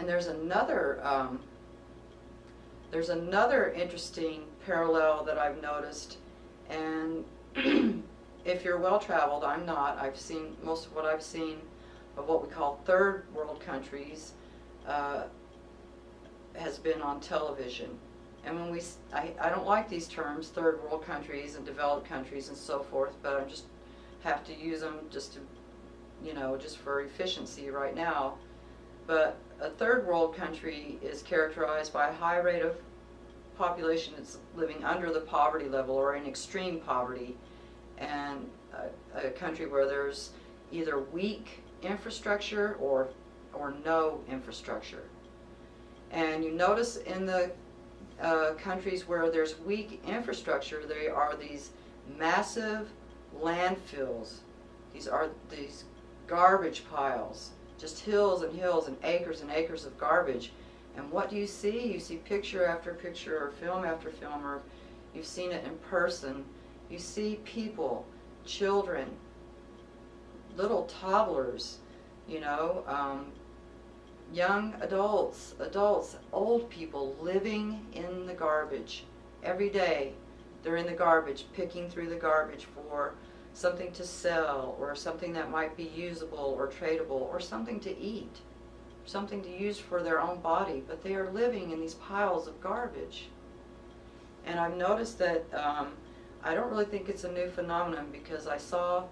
And there's another interesting parallel that I've noticed, and if you're well-traveled, I'm not. I've seen most of what I've seen of what we call third world countries has been on television. And when I don't like these terms, third world countries and developed countries and so forth, but I just have to use them just to, just for efficiency right now. But a third world country is characterized by a high rate of population that's living under the poverty level or in extreme poverty, and a country where there's either weak infrastructure or no infrastructure. And you notice in the countries where there's weak infrastructure, there are these massive landfills. These are these garbage piles, just hills and hills and acres of garbage. And what do you see? You see picture after picture or film after film, or you've seen it in person. You see people, children, little toddlers, young adults, old people living in the garbage. Every day they're in the garbage, picking through the garbage for something to sell, or something that might be usable or tradable, or something to eat, something to use for their own body, but they are living in these piles of garbage. And I've noticed that I don't really think it's a new phenomenon, because I saw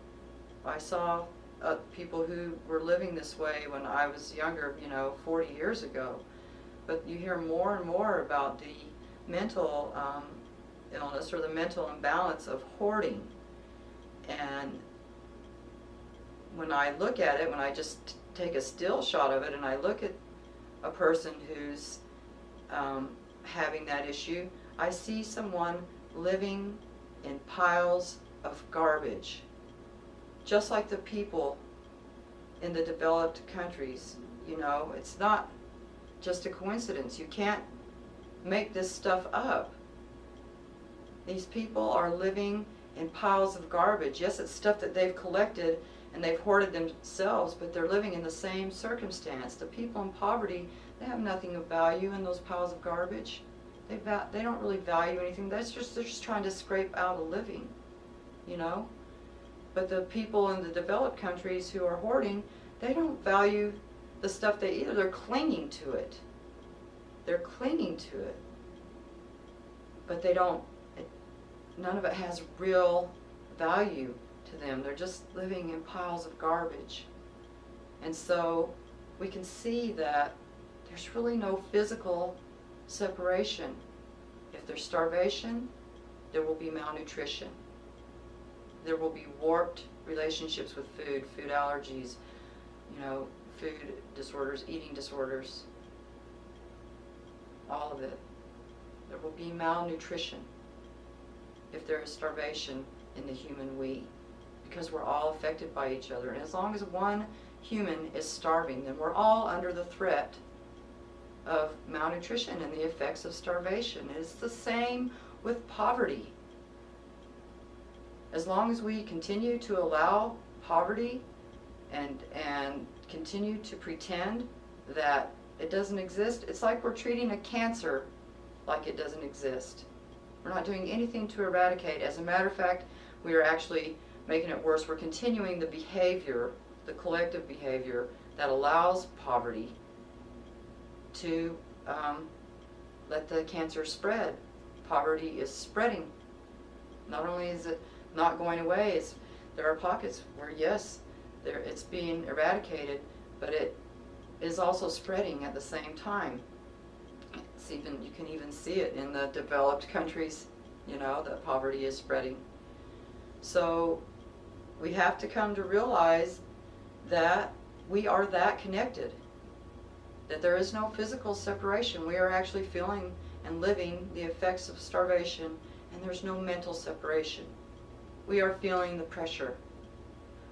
people who were living this way when I was younger, 40 years ago. But you hear more and more about the mental illness or the mental imbalance of hoarding. And when I look at it, when I just take a still shot of it and I look at a person who's having that issue, I see someone living in piles of garbage, just like the people in the developed countries. It's not just a coincidence. You can't make this stuff up. These people are living in piles of garbage. Yes, it's stuff that they've collected and they've hoarded themselves, but they're living in the same circumstance. The people in poverty, they have nothing of value in those piles of garbage. They don't really value anything. They're just trying to scrape out a living, But the people in the developed countries who are hoarding, they don't value the stuff they eat. They're clinging to it. They're clinging to it. But none of it has real value to them. They're just living in piles of garbage. And so we can see that there's really no physical separation. If there's starvation, there will be malnutrition. There will be warped relationships with food allergies, food disorders, eating disorders, all of it. There will be malnutrition if there is starvation in the human we, because we're all affected by each other. And as long as one human is starving, then we're all under the threat of malnutrition and the effects of starvation. And it's the same with poverty. As long as we continue to allow poverty and continue to pretend that it doesn't exist, it's like we're treating a cancer like it doesn't exist. We're not doing anything to eradicate. As a matter of fact, we are actually making it worse. We're continuing the behavior, the collective behavior that allows poverty to let the cancer spread. Poverty is spreading. Not only is it not going away, there are pockets where, yes, it's being eradicated, but it is also spreading at the same time. You can even see it in the developed countries, that poverty is spreading. So we have to come to realize that we are that connected, that there is no physical separation. We are actually feeling and living the effects of starvation, and there's no mental separation. We are feeling the pressure.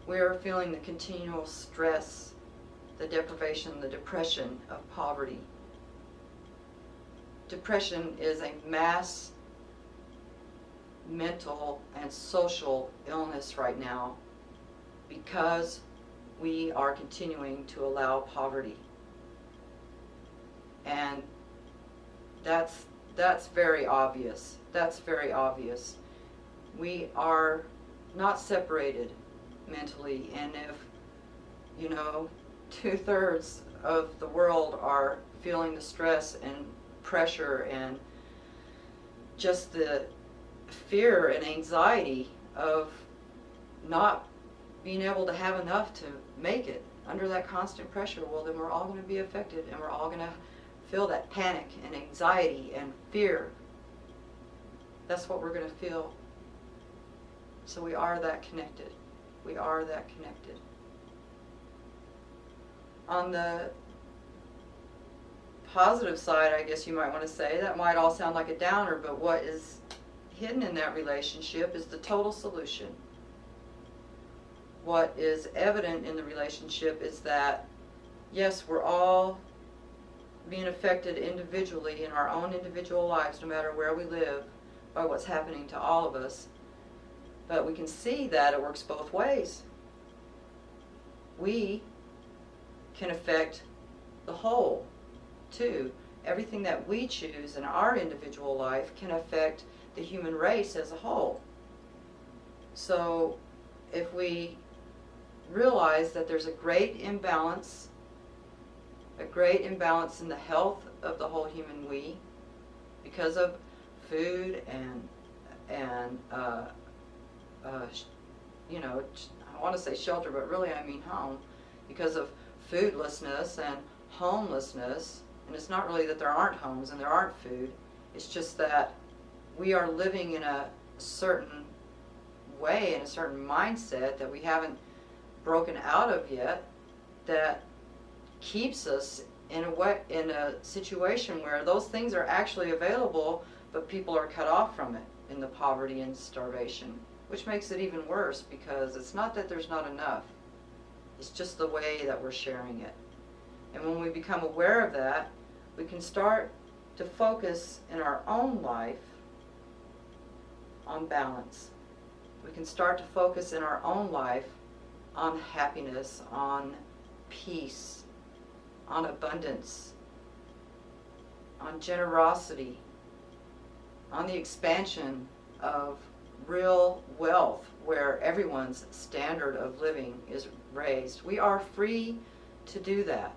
We are feeling the continual stress, the deprivation, the depression of poverty. Depression is a mass mental and social illness right now because we are continuing to allow poverty. And that's very obvious. That's very obvious. We are not separated mentally, and if, you know, 2/3 of the world are feeling the stress and pressure and just the fear and anxiety of not being able to have enough to make it under that constant pressure, well, then we're all going to be affected, and we're all going to feel that panic and anxiety and fear. That's what we're going to feel. So we are that connected. We are that connected. On the positive side, I guess you might want to say, that might all sound like a downer, but what is hidden in that relationship is the total solution. What is evident in the relationship is that, yes, we're all being affected individually in our own individual lives, no matter where we live, by what's happening to all of us. But we can see that it works both ways. We can affect the whole, too. Everything that we choose in our individual life can affect the human race as a whole. So if we realize that there's a great imbalance in the health of the whole human we, because of food and you know, I want to say shelter, but really I mean home, because of foodlessness and homelessness. And it's not really that there aren't homes and there aren't food, it's just that we are living in a certain way, in a certain mindset that we haven't broken out of yet, that keeps us in a situation where those things are actually available, but people are cut off from it in the poverty and starvation, which makes it even worse, because it's not that there's not enough, it's just the way that we're sharing it. And when we become aware of that, we can start to focus in our own life on balance. We can start to focus in our own life on happiness, on peace, on abundance, on generosity, on the expansion of real wealth, where everyone's standard of living is raised. We are free to do that.